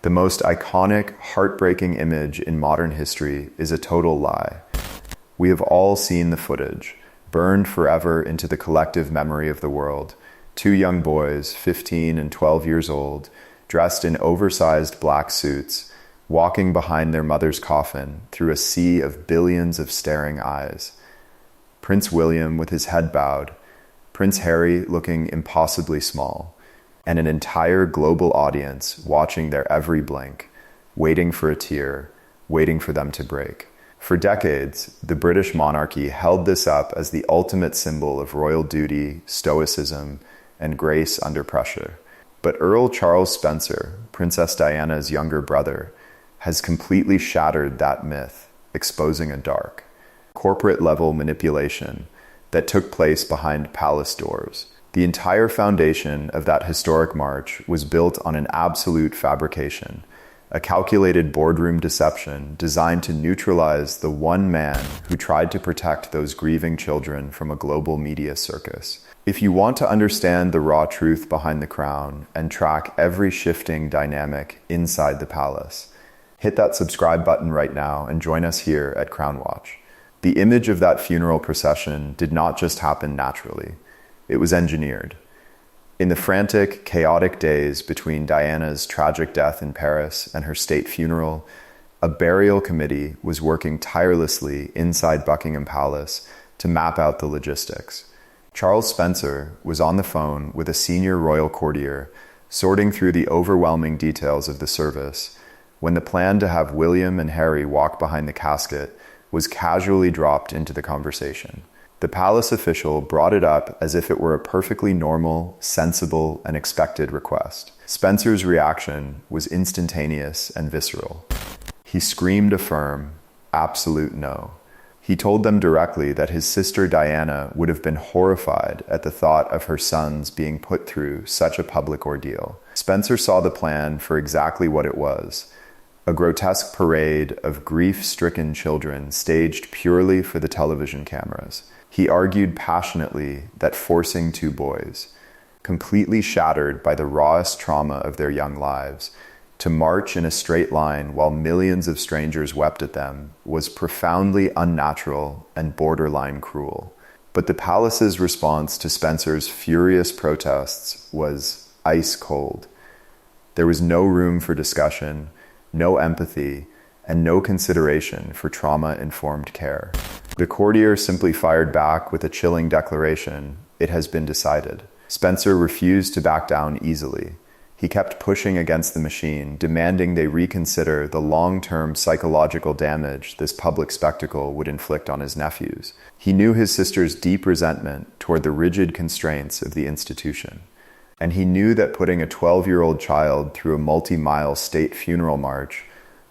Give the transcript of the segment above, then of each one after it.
The most iconic, heartbreaking image in modern history is a total lie. We have all seen the footage, burned forever into the collective memory of the world. Two young boys, 15 and 12 years old, dressed in oversized black suits, walking behind their mother's coffin through a sea of billions of staring eyes. Prince William with his head bowed, Prince Harry looking impossibly small, and an entire global audience watching their every blink, waiting for a tear, waiting for them to break. For decades, the British monarchy held this up as the ultimate symbol of royal duty, stoicism, and grace under pressure. But Earl Charles Spencer, Princess Diana's younger brother, has completely shattered that myth, exposing a dark, corporate-level manipulation that took place behind palace doors. The entire foundation of that historic march was built on an absolute fabrication, a calculated boardroom deception designed to neutralize the one man who tried to protect those grieving children from a global media circus. If you want to understand the raw truth behind the crown and track every shifting dynamic inside the palace, hit that subscribe button right now and join us here at Crown Watch. The image of that funeral procession did not just happen naturally. It was engineered. In the frantic, chaotic days between Diana's tragic death in Paris and her state funeral, a burial committee was working tirelessly inside Buckingham Palace to map out the logistics. Charles Spencer was on the phone with a senior royal courtier, sorting through the overwhelming details of the service, when the plan to have William and Harry walk behind the casket was casually dropped into the conversation. The palace official brought it up as if it were a perfectly normal, sensible, and expected request. Spencer's reaction was instantaneous and visceral. He screamed a firm, absolute no. He told them directly that his sister Diana would have been horrified at the thought of her sons being put through such a public ordeal. Spencer saw the plan for exactly what it was: a grotesque parade of grief-stricken children staged purely for the television cameras. He argued passionately that forcing two boys, completely shattered by the rawest trauma of their young lives, to march in a straight line while millions of strangers wept at them was profoundly unnatural and borderline cruel. But the palace's response to Spencer's furious protests was ice cold. There was no room for discussion, no empathy, and no consideration for trauma-informed care. The courtier simply fired back with a chilling declaration: "It has been decided." Spencer refused to back down easily. He kept pushing against the machine, demanding they reconsider the long-term psychological damage this public spectacle would inflict on his nephews. He knew his sister's deep resentment toward the rigid constraints of the institution. And he knew that putting a 12-year-old child through a multi-mile state funeral march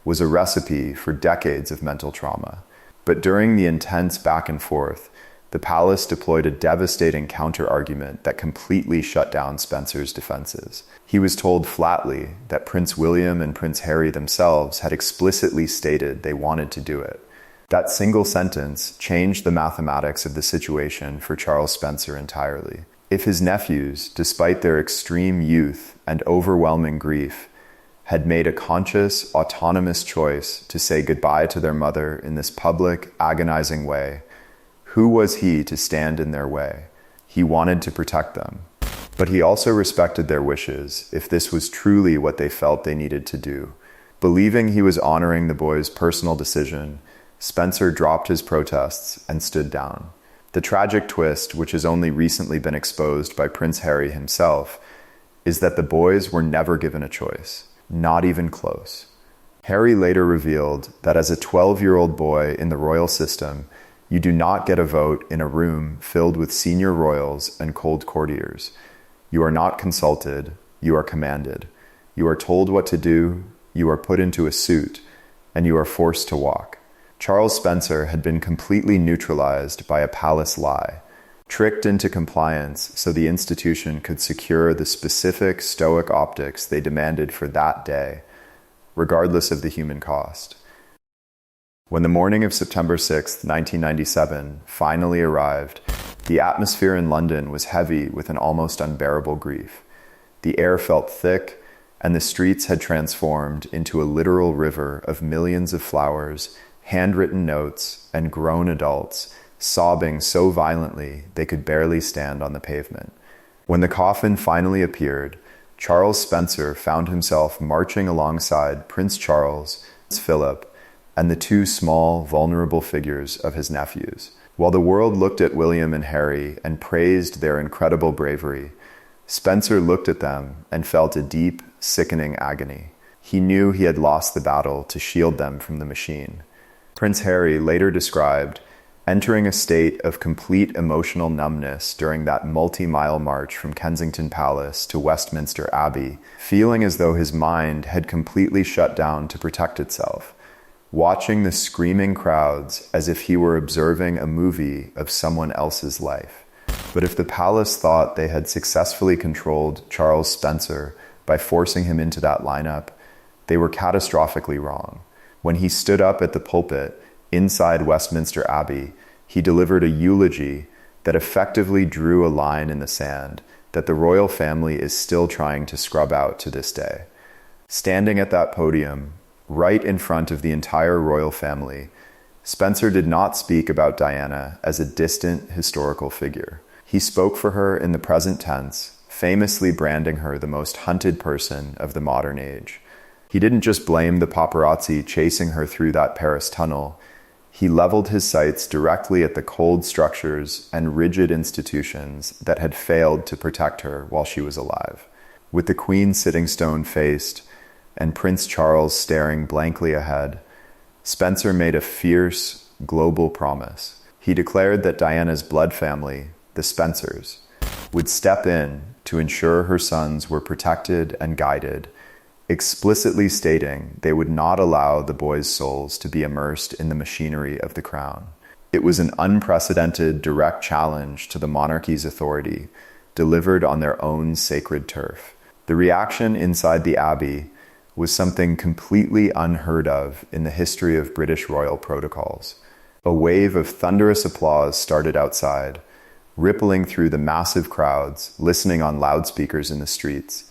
was a recipe for decades of mental trauma. But during the intense back and forth, the palace deployed a devastating counter-argument that completely shut down Spencer's defenses. He was told flatly that Prince William and Prince Harry themselves had explicitly stated they wanted to do it. That single sentence changed the mathematics of the situation for Charles Spencer entirely. If his nephews, despite their extreme youth and overwhelming grief, had made a conscious, autonomous choice to say goodbye to their mother in this public, agonizing way, who was he to stand in their way? He wanted to protect them. But he also respected their wishes if this was truly what they felt they needed to do. Believing he was honoring the boys' personal decision, Spencer dropped his protests and stood down. The tragic twist, which has only recently been exposed by Prince Harry himself, is that the boys were never given a choice, not even close. Harry later revealed that as a 12-year-old boy in the royal system, you do not get a vote in a room filled with senior royals and cold courtiers. You are not consulted, you are commanded. You are told what to do, you are put into a suit, and you are forced to walk. Charles Spencer had been completely neutralized by a palace lie, tricked into compliance so the institution could secure the specific stoic optics they demanded for that day, regardless of the human cost. When the morning of September 6, 1997, finally arrived, the atmosphere in London was heavy with an almost unbearable grief. The air felt thick, and the streets had transformed into a literal river of millions of flowers, handwritten notes, and grown adults, sobbing so violently they could barely stand on the pavement. When the coffin finally appeared, Charles Spencer found himself marching alongside Prince Charles, Philip, and the two small, vulnerable figures of his nephews. While the world looked at William and Harry and praised their incredible bravery, Spencer looked at them and felt a deep, sickening agony. He knew he had lost the battle to shield them from the machine. Prince Harry later described entering a state of complete emotional numbness during that multi-mile march from Kensington Palace to Westminster Abbey, feeling as though his mind had completely shut down to protect itself, watching the screaming crowds as if he were observing a movie of someone else's life. But if the palace thought they had successfully controlled Charles Spencer by forcing him into that lineup, they were catastrophically wrong. When he stood up at the pulpit inside Westminster Abbey, he delivered a eulogy that effectively drew a line in the sand that the royal family is still trying to scrub out to this day. Standing at that podium, right in front of the entire royal family, Spencer did not speak about Diana as a distant historical figure. He spoke for her in the present tense, famously branding her the most hunted person of the modern age. He didn't just blame the paparazzi chasing her through that Paris tunnel. He leveled his sights directly at the cold structures and rigid institutions that had failed to protect her while she was alive. With the Queen sitting stone-faced and Prince Charles staring blankly ahead, Spencer made a fierce, global promise. He declared that Diana's blood family, the Spencers, would step in to ensure her sons were protected and guided, explicitly stating they would not allow the boys' souls to be immersed in the machinery of the crown. It was an unprecedented direct challenge to the monarchy's authority, delivered on their own sacred turf. The reaction inside the Abbey was something completely unheard of in the history of British royal protocols. A wave of thunderous applause started outside, rippling through the massive crowds listening on loudspeakers in the streets.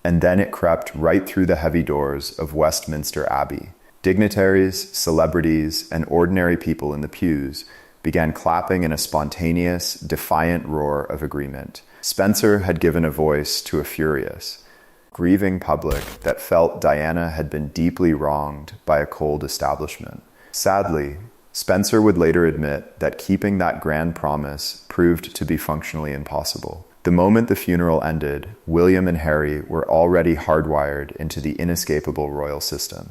And then it crept right through the heavy doors of Westminster Abbey. Dignitaries, celebrities, and ordinary people in the pews began clapping in a spontaneous, defiant roar of agreement. Spencer had given a voice to a furious, grieving public that felt Diana had been deeply wronged by a cold establishment. Sadly, Spencer would later admit that keeping that grand promise proved to be functionally impossible. The moment the funeral ended, William and Harry were already hardwired into the inescapable royal system.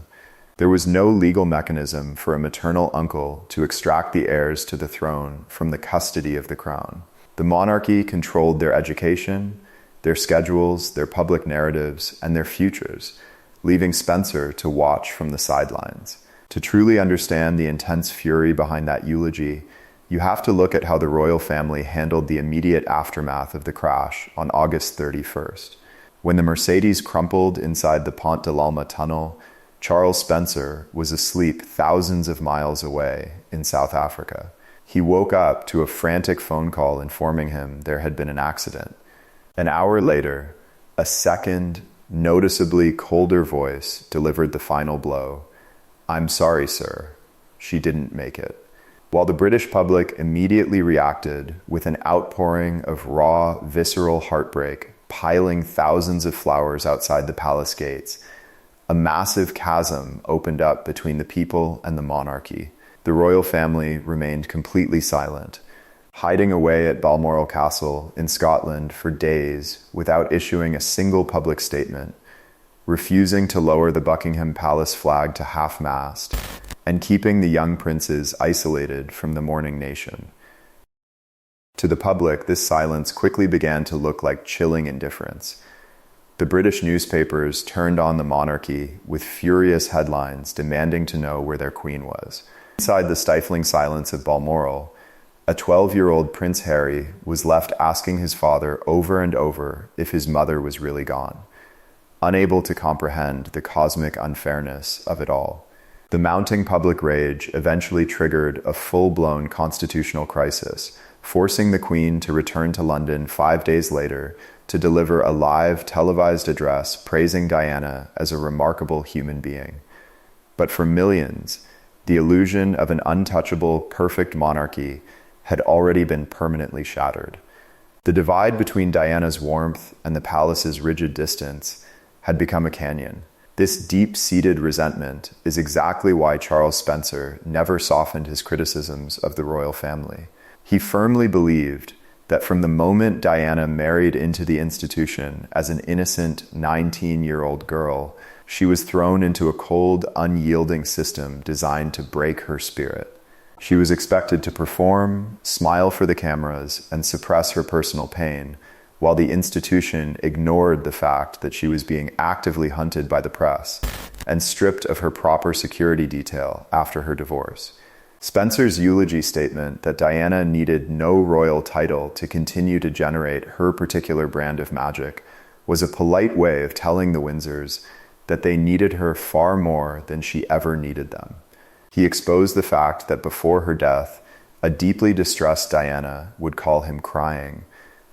There was no legal mechanism for a maternal uncle to extract the heirs to the throne from the custody of the crown. The monarchy controlled their education, their schedules, their public narratives, and their futures, leaving Spencer to watch from the sidelines. To truly understand the intense fury behind that eulogy, you have to look at how the royal family handled the immediate aftermath of the crash on August 31st. When the Mercedes crumpled inside the Pont de l'Alma tunnel, Charles Spencer was asleep thousands of miles away in South Africa. He woke up to a frantic phone call informing him there had been an accident. An hour later, a second, noticeably colder voice delivered the final blow. "I'm sorry, sir. She didn't make it." While the British public immediately reacted with an outpouring of raw, visceral heartbreak, piling thousands of flowers outside the palace gates, a massive chasm opened up between the people and the monarchy. The royal family remained completely silent, hiding away at Balmoral Castle in Scotland for days without issuing a single public statement, refusing to lower the Buckingham Palace flag to half-mast, and keeping the young princes isolated from the mourning nation. To the public, this silence quickly began to look like chilling indifference. The British newspapers turned on the monarchy with furious headlines demanding to know where their queen was. Inside the stifling silence of Balmoral, a 12-year-old Prince Harry was left asking his father over and over if his mother was really gone, unable to comprehend the cosmic unfairness of it all. The mounting public rage eventually triggered a full-blown constitutional crisis, forcing the Queen to return to London 5 days later to deliver a live, televised address praising Diana as a remarkable human being. But for millions, the illusion of an untouchable, perfect monarchy had already been permanently shattered. The divide between Diana's warmth and the palace's rigid distance had become a canyon. This deep-seated resentment is exactly why Charles Spencer never softened his criticisms of the royal family. He firmly believed that from the moment Diana married into the institution as an innocent 19-year-old girl, she was thrown into a cold, unyielding system designed to break her spirit. She was expected to perform, smile for the cameras, and suppress her personal pain, while the institution ignored the fact that she was being actively hunted by the press and stripped of her proper security detail after her divorce. Spencer's eulogy statement that Diana needed no royal title to continue to generate her particular brand of magic was a polite way of telling the Windsors that they needed her far more than she ever needed them. He exposed the fact that before her death, a deeply distressed Diana would call him crying,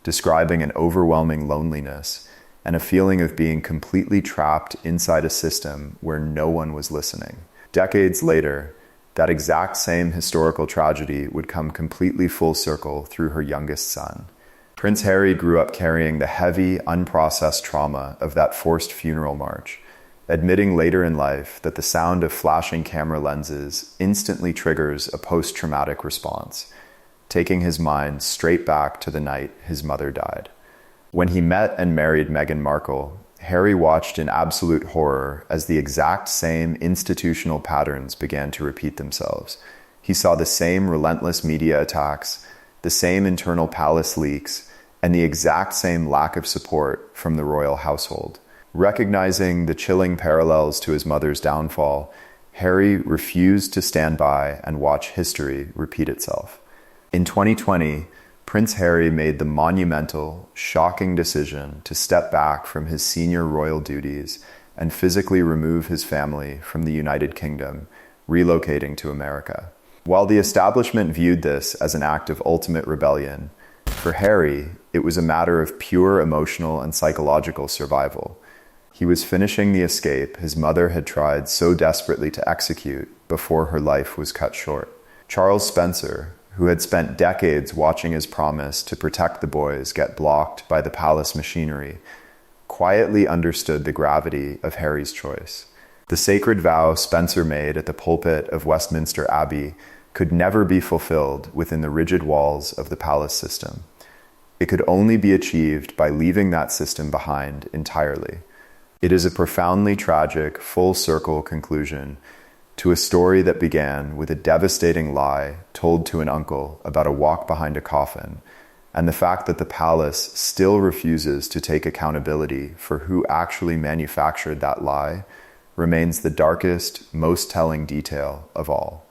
describing an overwhelming loneliness and a feeling of being completely trapped inside a system where no one was listening. Decades later, that exact same historical tragedy would come completely full circle through her youngest son. Prince Harry grew up carrying the heavy, unprocessed trauma of that forced funeral march, admitting later in life that the sound of flashing camera lenses instantly triggers a post-traumatic response, taking his mind straight back to the night his mother died. When he met and married Meghan Markle, Harry watched in absolute horror as the exact same institutional patterns began to repeat themselves. He saw the same relentless media attacks, the same internal palace leaks, and the exact same lack of support from the royal household. Recognizing the chilling parallels to his mother's downfall, Harry refused to stand by and watch history repeat itself. In 2020, Prince Harry made the monumental, shocking decision to step back from his senior royal duties and physically remove his family from the United Kingdom, relocating to America. While the establishment viewed this as an act of ultimate rebellion, for Harry, it was a matter of pure emotional and psychological survival. He was finishing the escape his mother had tried so desperately to execute before her life was cut short. Charles Spencer, who had spent decades watching his promise to protect the boys get blocked by the palace machinery, quietly understood the gravity of Harry's choice. The sacred vow Spencer made at the pulpit of Westminster Abbey could never be fulfilled within the rigid walls of the palace system. It could only be achieved by leaving that system behind entirely. It is a profoundly tragic, full-circle conclusion to a story that began with a devastating lie told to an uncle about a walk behind a coffin, and the fact that the palace still refuses to take accountability for who actually manufactured that lie remains the darkest, most telling detail of all.